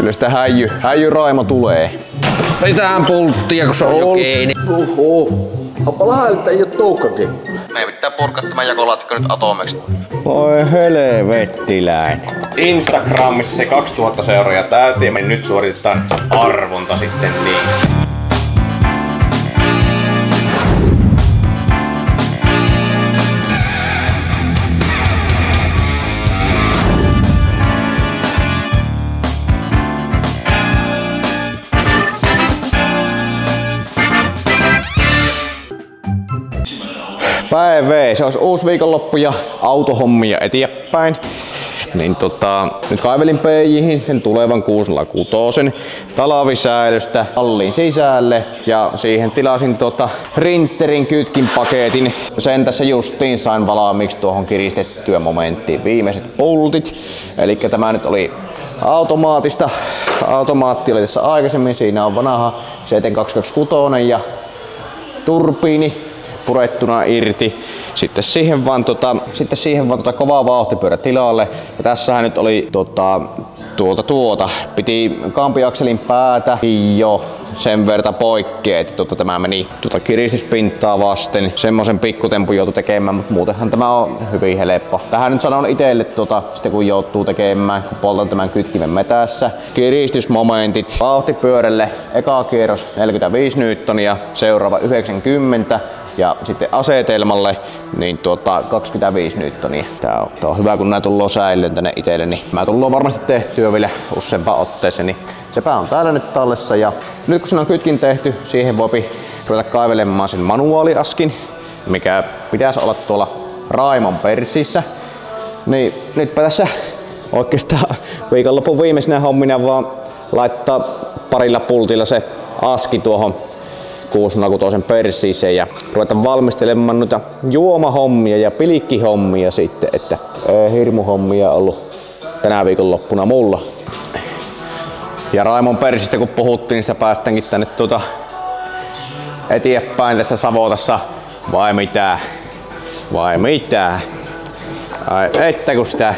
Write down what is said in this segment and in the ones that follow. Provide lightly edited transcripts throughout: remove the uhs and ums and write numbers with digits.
Kyllä sitä häijy Raimo tulee. Mitähän pulttia, kun se on jo kiinni. Onpa läheltä, ei oo tuukkakin. Meidän pitää purkaa tämä jakolaatikko nyt atomeksi. Voi helvettiläinen. Instagramissa se 2000 seuraajaa täytiin ja me nyt suoritetaan arvonta sitten niin. Päivä, se olisi uusi viikonloppu ja autohommia eteenpäin. Niin nyt kaivelin PJ:hin sen tulevan 606 talvisäilystä hallin sisälle ja siihen tilasin printerin kytkinpaketin. Sen tässä justiin sain valmiiksi tuohon kiristettyä momenttiin viimeiset pultit. Eli tämä nyt oli automaatista. Automaatti oli tässä aikaisemmin, siinä on vanha CT226 ja turbiini purettuna irti. Sitten siihen vaan kova vauhtipyörä tilalle. Ja tässähän nyt oli piti kampiakselin päätä jo sen verta poikki, että tämä meni kiristyspintaa vasten. Semmoisen pikkutempun joutui tekemään, mutta muutenhan tämä on hyvin helppo. Tähän nyt sanon itselle sitten kun joutuu tekemään, kun poltan tämän kytkimen metässä. Kiristysmomentit vauhtipyörälle, eka kierros 45 newtonia, seuraava 90 ja sitten asetelmalle niin 25 newtonia. Tää on hyvä, kun nää tullaan säilöön tänne itselle, niin mä tullaan varmasti tehtyä vielä useampaan otteeseen, niin sepä on täällä nyt tallessa. Ja nyt kun siinä on kytkin tehty, siihen voi ruveta kaivelemaan sen manuaaliaskin, mikä pitäisi olla tuolla Raimon persissä. Niin nytpä tässä oikeastaan viikonlopun viimeisenä hommina vaan laittaa parilla pultilla se aski tuohon 606 persiiseen ja ruveta valmistelemaan noita juomahommia ja pilikkihommia sitten, että ei hirmuhommia ollut tänä viikonloppuna mulla. Ja Raimon persistä kun puhuttiin, niin sitä päästäänkin tänne eteenpäin tässä Savotassa. Vai mitä? Vai mitä? Ai että kun sitä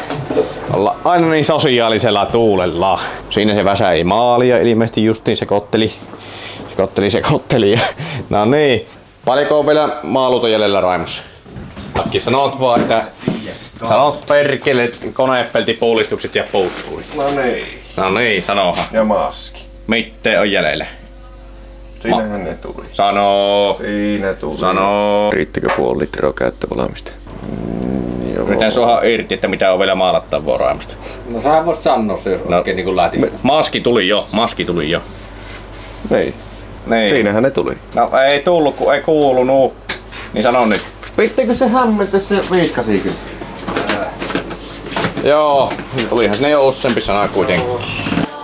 olla aina niin sosiaalisella tuulella. Siinä se väsäi maalia, ilmeisesti justiin sekoitteli. No niin. Paljonko on vielä maaluuta jäljellä Raimossa? Akki, sanot vaan, että sanot perkele konepeltipuolistukset ja puuskurit. No niin, sanohan. Ja maski. Mitte on jäljellä? Siinähän ne tuli. Sano. Siinä tuli. Sano. Riittikö puoli litraa käyttövalmista? Yritän suohan irti, että mitä on vielä maalattavaa Raimosta. No sähän vois sanoa se, jos oikein niin lähti. Maski tuli jo. Niin. Siinähän ne tuli. No ei tullut, kun ei kuulunut. Niin sano nyt. Pittikö se hämmentä se viikkasi kyllä? Joo, tulihan sinne jo useampi sana kuitenkin.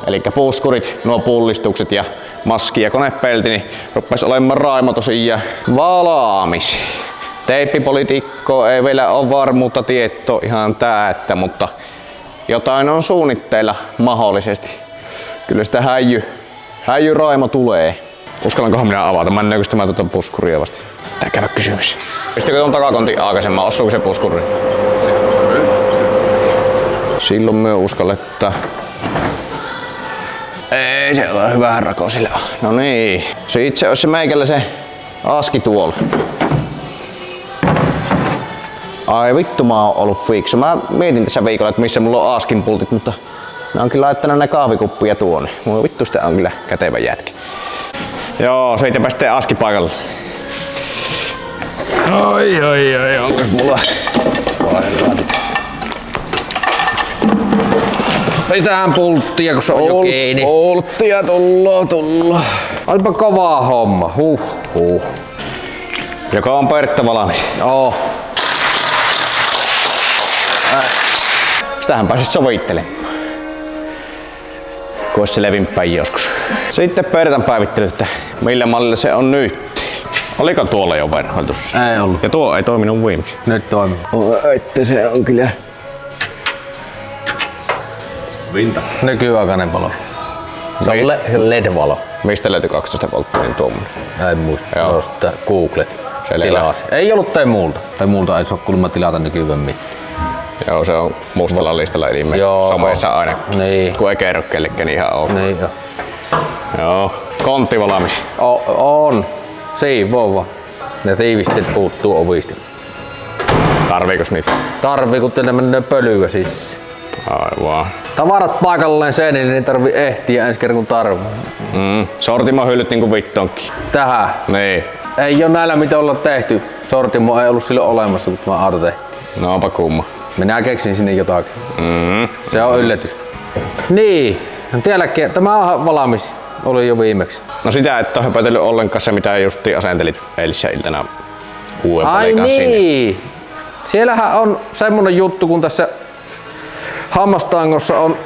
Elikkä puuskurit, nuo pullistukset ja maski ja konepelti, niin ruppes olemaan Raimo tosiaan valaamis. Teippipolitiikko ei vielä ole varmuutta tietoa ihan täyttä, mutta jotain on suunnitteilla mahdollisesti. Kyllä sitä häijy Raimo tulee. Uskallankohan minä avata? Mä en näkyisi tämä puskuria vasta. Tää käydä kysymys. Pystyykö tuon takakontin aakaisemman? Osuuko se puskuri? Silloin myö uskalletta. Ei se ole hyvä rako sille. No niin. Se itse olisi se meikällä se aski tuolla. Ai vittu, mä oon ollut fiksu. Mä mietin tässä viikolla, että missä mulla on askin pultit, mutta ne onkin laittanut ne kahvikuppia tuonne. Mulla vittu sitä on kyllä kätevä jätkä. Joo, seitepä sitten aski paikalle. Ai, onko mulla? Mitähän pulttia, kun se on jo kiinni. Pulttia tullaan. Olipa kovaa homma. Joka on Pertta valmis. Joo. Sitähän pääsis sovittelemaan. Kun olisi se levinpäin joskus. Sitten Pertan päivittely, että millä mallilla se on nyt. Oliko tuolla jo verhoiltus? Ei ollut. Ja tuo ei toiminut viimeksi. Nyt toimii. Että se on kyllä Vinta. Nykyaikainen valo. Se on LED-valo. Mistä löytyi 12 volttinen tuommoinen? En muista. Tuosta Googlet. Tilasi. Ei ollut tai multa. Tai multa ei saa kuulemma tilata nykyään mitään. Joo, se on mustalla listalla ilmeisesti. Somessa aina. Niin. Kun ei kerro kellekään, niin ihan ok. Niin jo. Joo. Kontti valmis. On. Siivova. Ne tiivisteet puuttuu ovista. Tarviikos niitä? Tarvii, kun teille menee pölyä siis. Aivan. Tavarat paikalleen sen, niin ei tarvii ehtiä ensi kerran kun tarvii. Sortimo hyllyt niinku vittonkin. Tähän. Niin. Ei oo näillä mitä olla tehty. Sortimo ei ollut silloin olemassa, kun tämä auto tehtiin. No onpa kumma. Minä keksin sinne jotakin. Se on yllätys. Niin. Tämä on valmis. Oli jo viimeksi. No sitä et oo höpötellyt ollenkaan se mitä justiin asentelit eilissä iltana uuden palikan niin. sinne. Siellähän on semmonen juttu, kun tässä hammastangossa on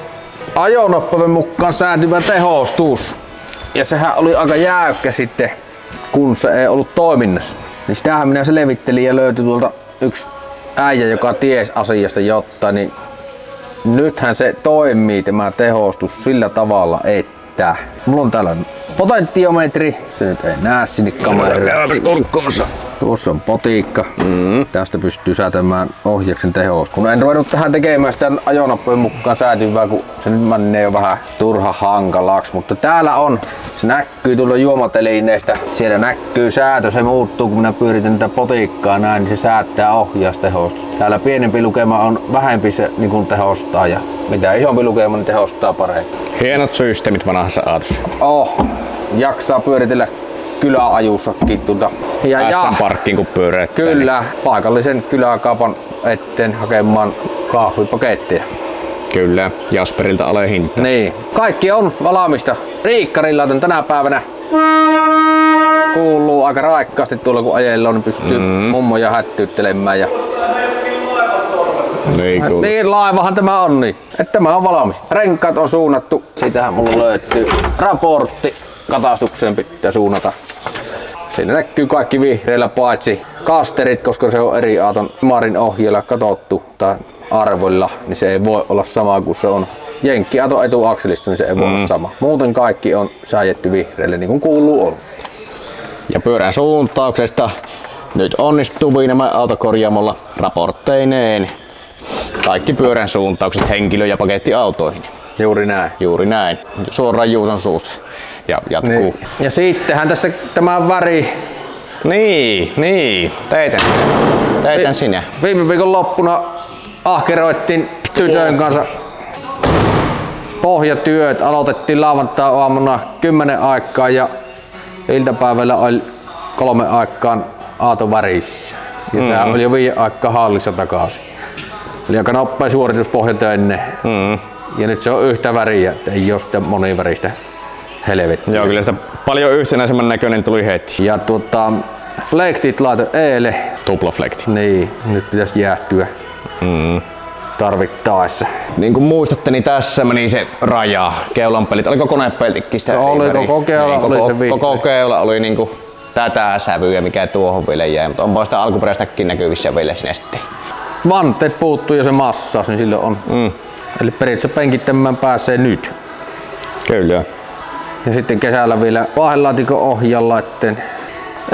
ajonoppauden mukaan säätyvä tehostus. Ja sehän oli aika jäykkä sitten, kun se ei ollut toiminnassa. Niin sitähän minä selvittelin ja löytyi tuolta yksi äijä, joka ties asiasta jotain, niin nythän se toimii tämä tehostus sillä tavalla, että mulla on täällä potentiometri, se nyt ei näe sinne kameraan. Tuossa on potiikka. Tästä pystyy säätämään ohjaksen tehosta. Kun en ruvennut tähän tekemään sitä ajonoppauden mukaan säätyvää, kun se nyt menee jo vähän turha hankalaksi. Mutta täällä on, se näkyy tuolla juomatelineestä. Siellä näkyy säätö, se muuttuu kun minä pyöritän tätä potiikkaa näin, niin se säättää ohjaustehostusta. Täällä pienempi lukema on vähempi se niin kuin tehostaa ja mitä isompi lukema, niin tehostaa paremmin. Hienot systeemit vanhassa autossa. Jaksaa pyöritellä kyläajussakin SM-parkkiin kun pyöräyttää. Kyllä, paikallisen kyläkaupan eteen hakemaan kahvipaketteja. Kyllä, Jasperilta ale hinta. Niin, kaikki on valmista. Riikkarilla joten tänä päivänä kuuluu aika raikkaasti tuolla kun ajellaan, niin pystyy mummoja hättyyttelemään. Ja niin laivahan tämä on niin, että tämä on valmis. Renkaat on suunnattu, siitähän mulla löytyy raportti. Katastukseen pitää suunnata. Siinä näkyy kaikki vihreillä paitsi kasterit, koska se on eri auton Marin ohjeella katsottu tai arvoilla, niin se ei voi olla sama kuin se on Jenkki-auton etuakselista, niin se ei voi olla sama. Muuten kaikki on sääjetty vihreille niin kuin kuuluu olla. Ja pyörän suuntauksesta nyt onnistuu Viinamäen autokorjaamolla raportteineen kaikki pyörän suuntaukset henkilö- ja pakettiautoihin. Juuri näin. Juuri näin. Suoraan Juuson suusta. Ja jatkuu. Niin. Ja sittenhän tässä tämä väri. Niin. Teitän sinä. Viime viikon loppuna ahkeroittiin tytön kanssa pohjatyöt. Aloitettiin lauantai-aamuna 10 aikaan ja iltapäivällä oli 3 aikaan auto värissä. Ja sehän oli jo 5 aikaa hallissa takaisin. Eli aika nopea suoritus pohjatöinne. Ja nyt se on yhtä väriä, ei ole sitä moniväristä helvettiä. Joo, kyllä sitä paljon yhtenäisemmän näköinen tuli heti. Ja flektit laitoin eilen. Tuplaflekti. Niin, nyt pitäisi jäähtyä tarvittaessa. Niin kuin muistatte, niin tässä meni se raja. Keulanpelit, oliko konepeltikki sitä? Oli koko keula, niin, oli se vihreä. Koko keula oli niinku tätä sävyä, mikä tuohon vielä jäi, mutta onpa sitä alkuperäistäkin näkyvissä vielä sinne sitten. Vanteet puuttuu ja se massaus, niin silloin on. Eli periaatteessa penkittämään pääsee nyt. Kyllä. Ja sitten kesällä vielä vaahdelaatikon ohjalla, etten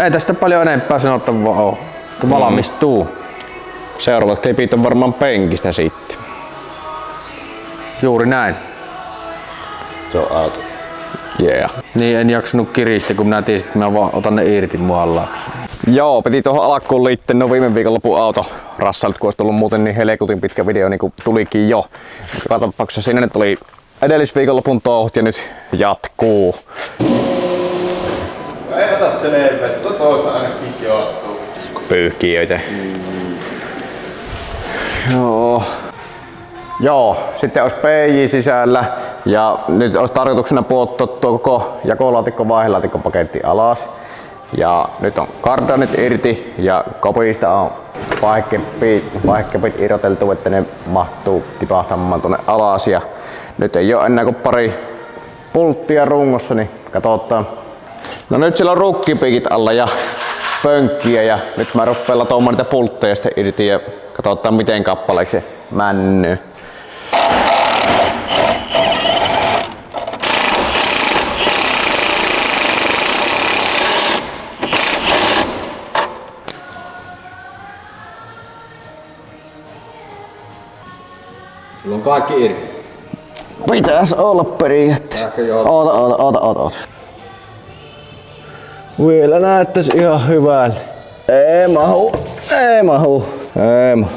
ei tästä paljon enempää sanottavaa ole. Valmistuu. Seuraavat klipit on varmaan penkistä sitten. Juuri näin. Se on auto. Yeah. Niin en jaksanut kiristä, kun minä tiesin, että mä vaan otan ne irti muallaksi. Joo, piti tuohon alkuun liittyen viime viikonlopun auto rassailut, kun olisi tullut muuten niin helekutin pitkä video, niin kuin tulikin jo. Joka tapauksessa siinä nyt oli edellisviikonlopun touhut ja nyt jatkuu. Ei ota selvä, toista ainakin johtuu. Pyyhkiöitä. Joo, sitten olisi PJ sisällä ja nyt olisi tarkoituksena puottaa tuo koko jakolaatikko vaihdelaatikkopaketti alas. Ja nyt on kardanit irti ja kopista on paikkepit irroteltu, että ne mahtuu tipahtamaan tuonne alas. Ja nyt ei ole enää kuin pari pulttia rungossa, niin katsotaan. No nyt siellä on rukkipiikit alla ja pönkkiä ja nyt mä rupean latoomaan niitä pultteja sitten irti ja katsotaan miten kappaleeksi se männyy. kaikki irti. Pitäis olla periaatteessa. Oota. Vielä näyttäis ihan hyvältä. Ei mahu.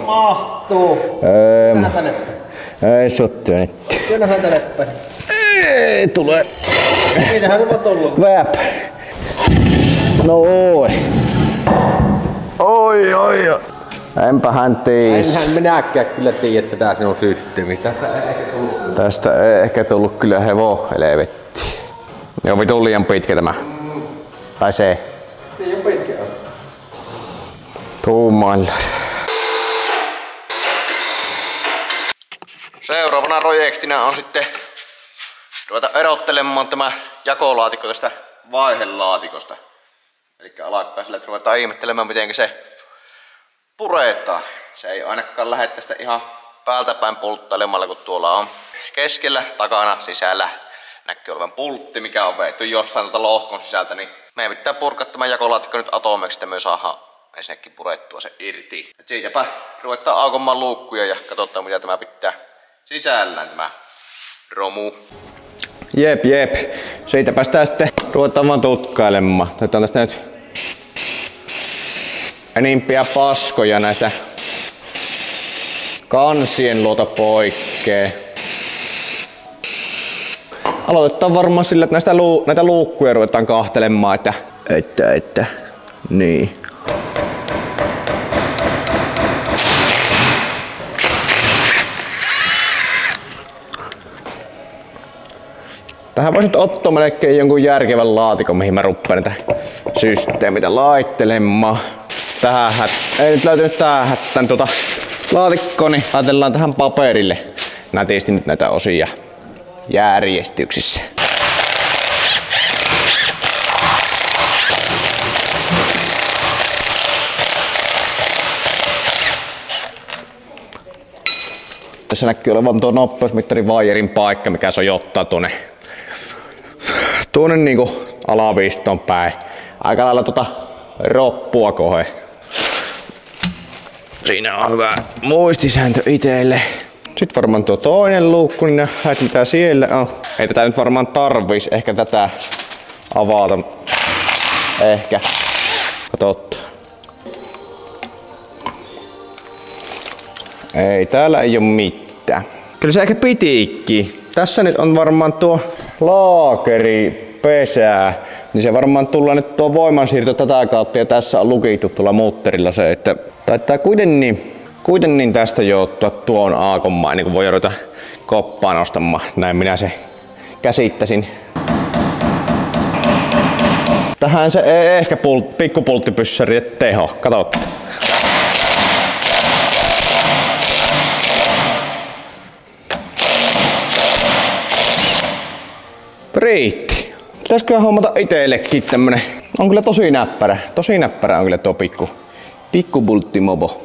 Mahtuu. Mennään tänne. Ei sottu nyt. Mennään tänne päin. Ei tule. Mitähän se on tullut? Väp. No oi. Enpähän tiis. Enhän minäkään kyllä tiedä, että tää on systeemi. Tästä ei ehkä tullut kyllä hevohelvetti. Joo, vitun liian pitkä tämä. Tai se. Ei oo pitkä. Tuumailla. Seuraavana projektina on sitten ruveta erottelemaan tämä jakolaatikko tästä vaihelaatikosta. Elikkä alkaa sillä, että ruvetaan ihmettelemään miten se puretaan. Se ei ainakaan lähde tästä ihan päältä päin pulttailemalla, kun tuolla on keskellä, takana, sisällä näkyy olevan pultti, mikä on veetty jostain tuolta lohkon sisältä, niin meidän pitää purkaa tämä jakolaatikko nyt atomeksi, että me saadaan ensinnäkin purettua se irti. Et siitäpä ruvetaan aukomaan luukkuja ja katsotaan mitä tämä pitää sisällään tämä romu. Jep. Siitäpä sitä sitten ruvetaan vaan tutkailemaan. Otetaan tästä nyt enimpiä paskoja näitä kansien luota poikkee. Aloitetaan varmaan sillä, että näitä luukkuja ruvetaan kahtelemaan, että niin. Tähän voisi nyt ottaa melkein jonkun järkevän laatikon, mihin mä ruppaan näitä systeemitä laittelemaan. Tähän ei nyt löytynyt tähän laatikko, niin laitellaan tähän paperille nätisti nyt näitä osia järjestyksissä. Tässä näkyy olevan tuo nopeusmittarin vaijerin paikka, mikä sojottaa tuonne niinku alaviistoon päin. Aika lailla roppua kohde. Siinä on hyvä muistisääntö itelle. Sitten varmaan tuo toinen luukku, niin nähdään mitä siellä on. Ei tätä nyt varmaan tarvis ehkä tätä avata. Ehkä. Katsotaan. Ei, täällä ei oo mitään. Kyllä se ehkä pitiikki. Tässä nyt on varmaan tuo laakeripesä. Niin se varmaan tullaan nyt tuo voimansiirto tätä kautta ja tässä on lukittu tuolla muutterilla se, että taitaa kuitenkin tästä joutua tuon aakonmaan, niin kuin voi ruveta koppaa nostamaan. Näin minä se käsittäisin. Tähän se ei ehkä pikkupulttipyssäri teho. Katsotte. Riitti. Pitäisikö hommata itsellekin tämmönen. On kyllä tosi näppärä. Tosi näppärä on kyllä tuo pikkupulttimobo.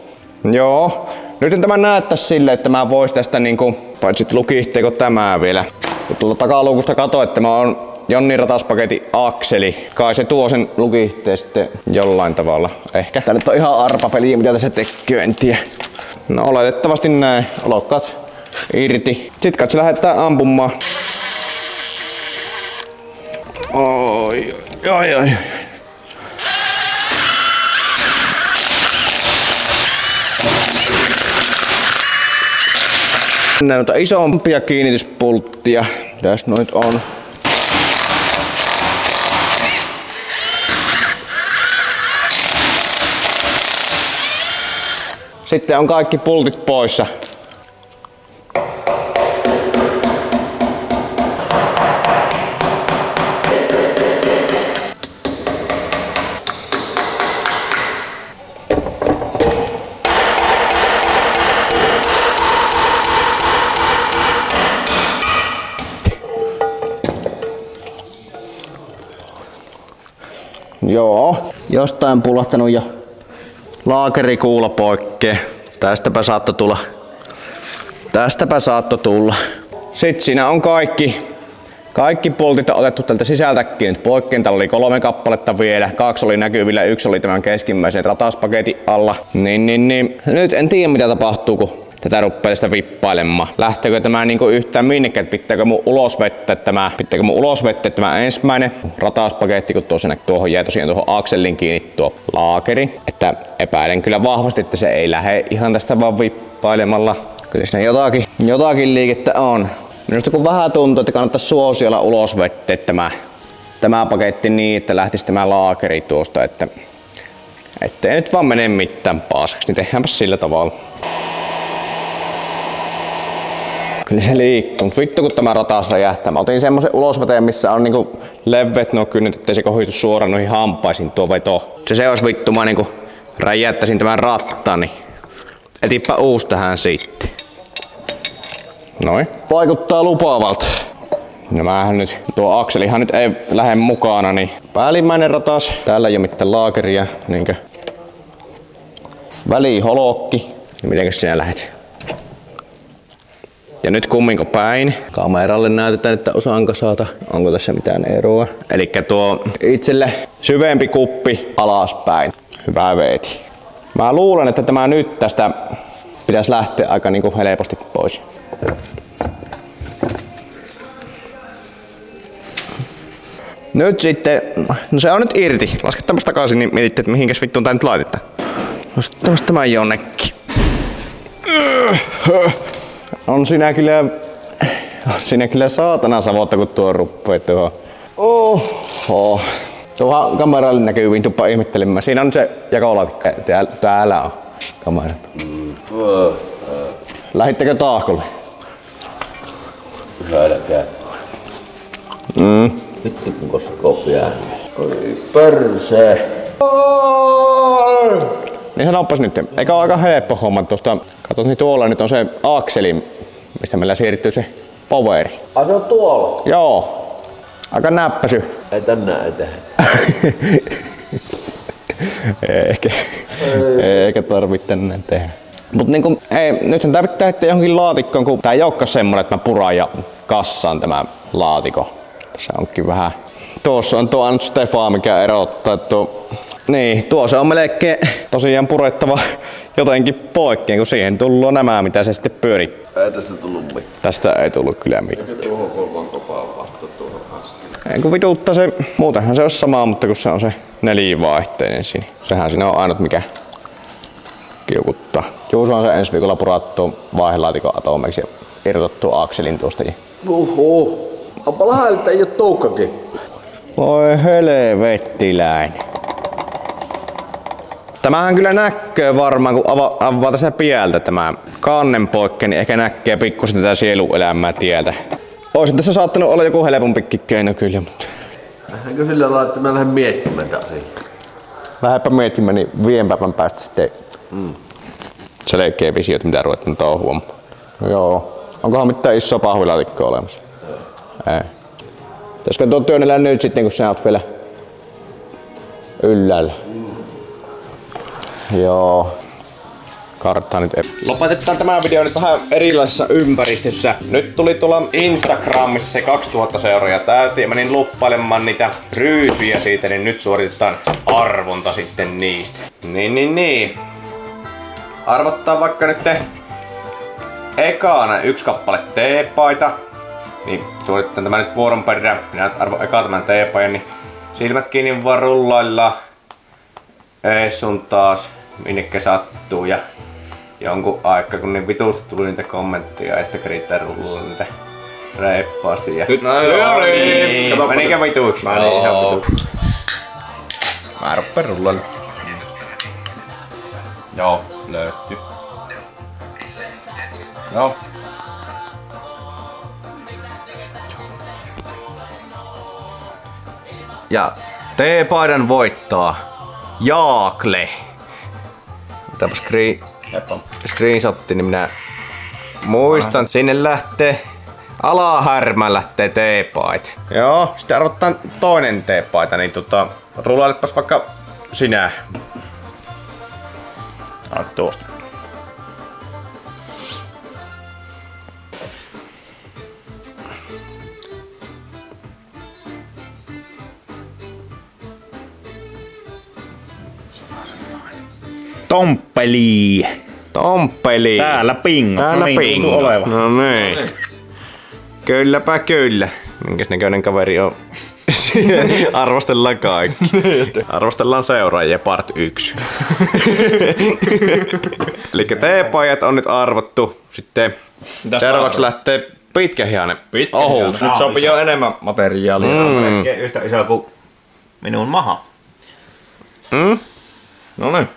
Joo. Nyt tämä näyttäisi silleen, että mä vois tästä niinku, paitsi lukihteeko tämä vielä. Kun tuolta takaluukusta katsoin, että mä oon Jonni rataspaketin akseli. Kai se tuo sen lukihteen sitten jollain tavalla. Ehkä. Tää nyt on ihan arpapeliä, mitä tässä tekee, en tiedä. No oletettavasti näin. Olokkaat irti. Sitten katso lähdetään ampumaan. Oi. Näitä isompia kiinnityspulttia. Mitäs noit on? Sitten on kaikki pultit poissa. Joo, jostain pulahtanut jo laakerikuula poikkeen. Tästäpä saattoi tulla. Sitten siinä on kaikki pultit on otettu tältä sisältäkin nyt poikkeen. Täällä oli 3 kappaletta vielä. 2 oli näkyvillä, 1 oli tämän keskimmäisen rataspaketin alla. Niin. Nyt en tiedä mitä tapahtuu, kun tätä rupeaa tästä vippailemaan. Lähteekö tämä niinku yhtään minnekään, pitääkö mun ulosvettä tämä ensimmäinen ratauspaketti, kun tuohon jäi tosiaan tuohon akselin kiinni tuo laakeri. Että epäilen kyllä vahvasti, että se ei lähde ihan tästä vaan vippailemalla. Kyllä siinä jotakin liikettä on. Minusta kun vähän tuntuu, että kannattaisi suosiolla ulosvettä tämä paketti niin, että lähtisi tämä laakeri tuosta, ettei nyt vaan mene mitään paskaksi, niin tehdäänpä sillä tavalla. Kyllä se liikkuu, mutta vittu kun tämä rataus räjähtää. Mä otin semmosen ulosveteen, missä on niinku leveät nuo kynnet, ettei se kohdistu suoraan noihin hampaisiin tuo veto. Se olisi vittu, mä niinku räjäyttäisin tämän rattaan, niin etipä uusi tähän sitten. Noin. Vaikuttaa lupaavalta. Tuo akselihan nyt ei lähde mukana, niin päällimmäinen ratas. Täällä ei ole mitään laakeria. Niinkö? Väliholokki. Mitenkäs sinä lähet? Ja nyt kumminko päin. Kameralle näytetään, että osaan kasata. Onko tässä mitään eroa? Elikkä tuo itselle syvempi kuppi alaspäin. Hyvä veeti. Mä luulen, että tämä nyt tästä pitäisi lähteä aika niinku helposti pois. Nyt sitten, no se on nyt irti. Lasketaan takaisin, niin mietitte, että mihinkäs vittuun tää nyt laitetaan. Nostetaanpas tämä jonnekin. On siinä kyllä saatana savotta, kun tuo ruppee tuohon. Oho. Tuohan kameralle näkyy vittupa ihmettelemään. Siinä on se jakolaatikko. Täällä on kamerat. Lähittekö taahkolle? Lähdetään. Vittu kun koskoopi jää. Oi persee. Niin sanoppas nyt. Eikä ole aika helppo homma tuosta. Katsot, niin tuolla nyt on se akseli, mistä meillä siirtyy se poweri. Se on tuolla? Joo. Aika näppäsy. Ei tänään eteen. Eikä tarvitse tänään tehdä. Mut niinku, nythän tää pitää heittää johonkin laatikkoon, kun tää ei olekaan semmonen, että mä puran ja kassaan tämä laatikko. Se onkin vähän. Tuossa on tuo Ant Stefan, mikä erottaa tuo. Niin, tuo se on melkein tosiaan purettava jotenkin poikkeen, kun siihen tullut nämä, mitä se sitten pyörii. Ei tästä tullut mitään. Tästä ei tullut kyllä mitään. Se tuohon kolman kopaan vasta tuohon haskille. Ei kun vituttaa se, muutenhan se on sama, mutta kun se on se nelivaihteinen siinä. Sehän siinä on ainut mikä kiukuttaa. Juuso on se ensi viikolla purattu vaihelaatikon atomeiksi ja irrotettu akselin tuosta. Onpa lähellä, että ei oo toukkakin. Voi helvettiläinen. Tämähän kyllä näkee varmaan, kun avaa tästä pieltä tämä kannen poikkeen, niin ehkä näkee pikkusen tätä sieluelämää tieltä. Oisin tässä saattanut olla joku helpompikin keino kyllä, mutta... Lähdenkö sillä lailla, että mä lähden miettimään tätä asiaa? Lähdepä miettimään, niin 5 päivän päästä sitten selkeä visio, mitä ruvetaan touhuamaan. No joo. Onkohan mitään isoa pahvilaatikkoa olemassa? Ei. Pitäisikö tuo työnnellä nyt sitten, kun sä oot vielä yllällä? Joo. Karttaa nyt. Lopetetaan tämä video nyt vähän erilaisessa ympäristössä. Nyt tuli tuolla Instagramissa se 2000 seuraajaa täyteen ja menin luppailemaan niitä ryysyjä siitä, niin nyt suoritetaan arvonta sitten niistä. Niin. Arvottaa vaikka nyt ekana 1 kappale teepaita. Niin suoritetaan tämä nyt vuoron perään. Minä nyt arvon eka tämän teepaijan, niin silmät kiinni vaan rullailla. Ees sun taas, minnekä sattuu ja jonkun aikaa, kun niin vitusti tuli niitä kommentteja, että keritään rullalla niitä reippaasti. Ja... Nyt niin. Menikö vituiksi? Mä menin ihan vituiksi. Mä ruppeen rullalle. Joo, löytyy. Joo. Ja teepaidan voittaa Jaakle. Otaanpa screenshotti, niin minä muistan. Sinne lähtee alahärmään lähtee teepait. Joo, sitten arvotetaan toinen teepaita, niin rullailepas vaikka sinä. Anna tuosta. Tomppeli. Tompeli. Täällä pingo. Täällä No niin, pingo. tuntuu oleva. No niin. Kylläpä kyllä. Minkäs näköinen kaveri on? Arvostellaan kaikki. Arvostellaan seuraajia part 1. Elikkä teepajat on nyt arvottu. Sitten seuraavaksi lähtee pitkähihainen. Ohut. Nyt sopii jo enemmän materiaalia. Melkein yhtä iso kuin minun maha. No niin.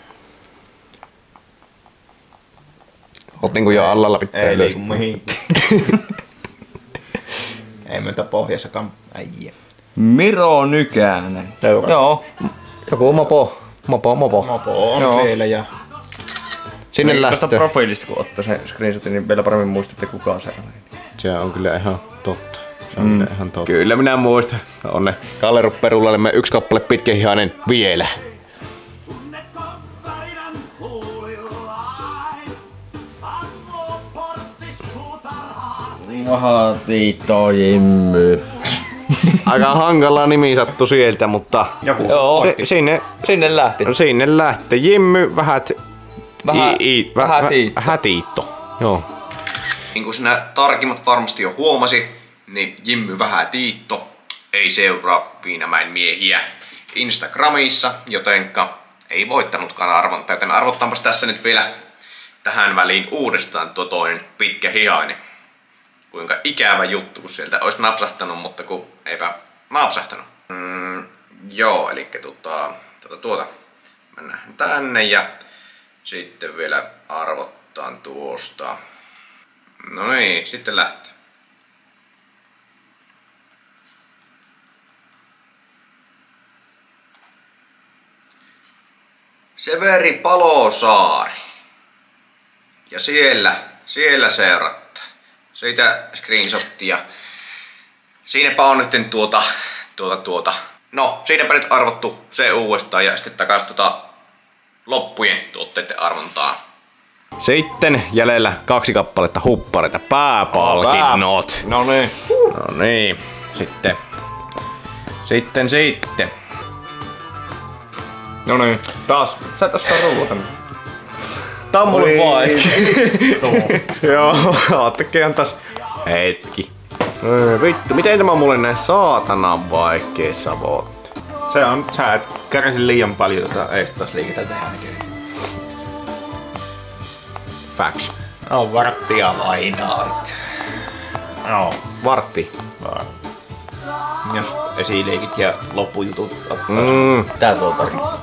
Oot niinku jo allalla pitää Ei ylös. liiku mihinkään. Ei myötä pohjassakaan äijä. Miro Nykänen. Seuraava. Joo. Joku mopo. Mopo. Mopo on Joo. siellä ja Sinne Niin, Tuosta lähtee. profiilista kun ottaa se screenshotin, niin vielä paremmin muistatte kuka se oli. Se on kyllä ihan totta. Se on kyllä ihan totta. Kyllä minä muistan. Onne Kalle Perulalle yksi kappale pitkähihainen vielä. Vahatiito Jimmy. Aika hankala nimi sattu sieltä, mutta joku. Joo, sinne sinne lähti. Jimmy Vähät Vähätiitto. Hätiitto. Joo. Niin kuin sinä tarkimmat varmasti jo huomasi, niin Jimmy Vähätiitto ei seuraa Viinamäen miehiä Instagramissa, jotenka ei voittanutkaan arvontaa, joten arvottaanpas tässä nyt vielä tähän väliin uudestaan tuo toinen pitkähihainen. Kuinka ikävä juttu, kun sieltä olisi napsahtanut, mutta kun eipä napsahtanut. Joo, eli mennään tänne ja sitten vielä arvottaan tuosta. No niin, sitten lähtee. Severi Palosaari. Ja siellä seurattaa. Siitä screenshottia. Siinäpä on nyt No, siinäpä nyt arvottu se uudestaan ja sitten takas loppujen tuotteiden arvontaa. Sitten jäljellä 2 kappaletta huppareita, pääpalkinnot. No niin. No niin, sitten. No niin. Taas. Sä tossa ruuata. Tää on mulle vaikea. Joo, oottekehan taas hetki. Vittu, miten tämä on mulle näin saatanan vaikea savotti? Se on, sä et kärsin liian paljon eestausliikettä tehdä ainakin. Facts. No varttia lainaat. No, Vartti. jos esiliikit ja loppujutut ottais. Tää tuo tarkoittaa.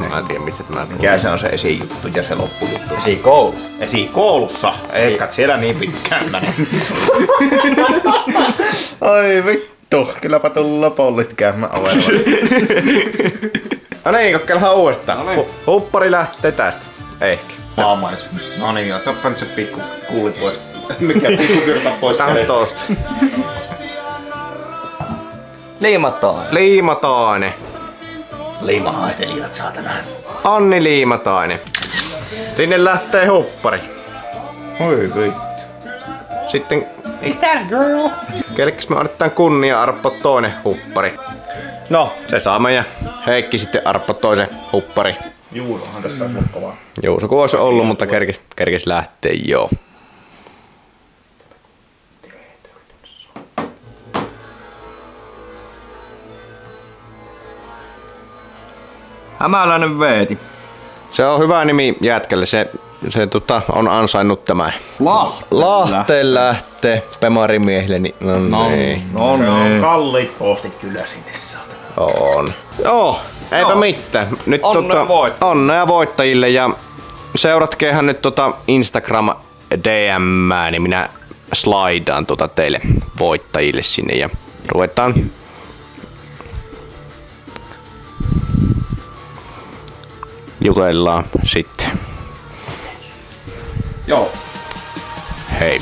Mä en tiedä mistä tämä tulee. Mikä se on se esijuttu ja se loppujuttu? Esikoulu. Esikoulussa. Eikä siellä niin pitkään mene. Ai vittu, kylläpä tullut lopullista käymään ovella. No niin, kokeilehan uudestaan. No niin. Huppari lähtee tästä. Ehkä. Maamais. No niin, otapa nyt se pikku kuuli pois. Mikä pikku kyrpä pois. Tää on tosta. Liimataan. Liimatainen. Liimahaistelijat saatana. Anni Liimatainen. Sinne lähtee huppari. Oi vittu. Sitten Is that a girl? kellekäs me annetaan kunnia arppo toinen huppari. No, se saa meidän Heikki sitten arppo toisen huppari. Juunohan tässä on kovaa. Juuso kun olisi ollut, mutta kerkes lähtee joo. Hämäläinen Veeti. Se on hyvä nimi jätkälle, se on ansainnut tämän. Lahteen lähtee Pemarimiehille, niin no niin. No Se on niin. kalliit postit kyllä sinne saatana. On. Joo, eipä mitään. Nyt Onnea voittajille. onnea voittajille ja seuratkeehan nyt Instagram DM:ää, niin minä slaidaan teille voittajille sinne ja ruvetaan jutellaan sitten. Joo. Hei.